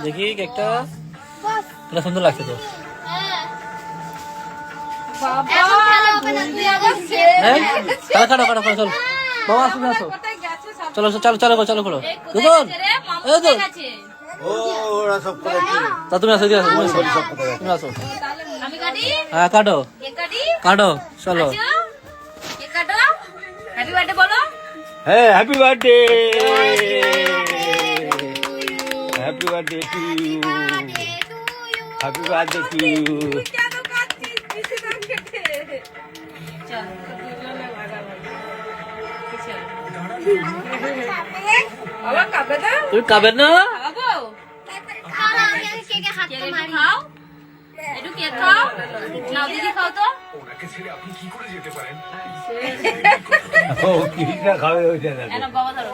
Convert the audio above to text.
দেখি কেকটা এটা সুন্দর লাগছে তো। হ্যাঁ কাটো কাটো কাটো চলো বাবা আসো আসো চলো চলো চলো চলো করো দুজন এই তো ওরা সব করে কি তা তুমি আসো তুমি আসো তুমি আসো আমি কাটি হ্যাঁ কাটো কেক কাটি কাটো চলো কেক কাটো হ্যাপি বার্থডে বলো হ্যাঁ happy birthday happy birthday to you happy birthday to you তুমি খাবে না খাও একটু কেক খাও নাও দিদি খাও তো ও কিটা খাবে ওইটা না বাবা ধরো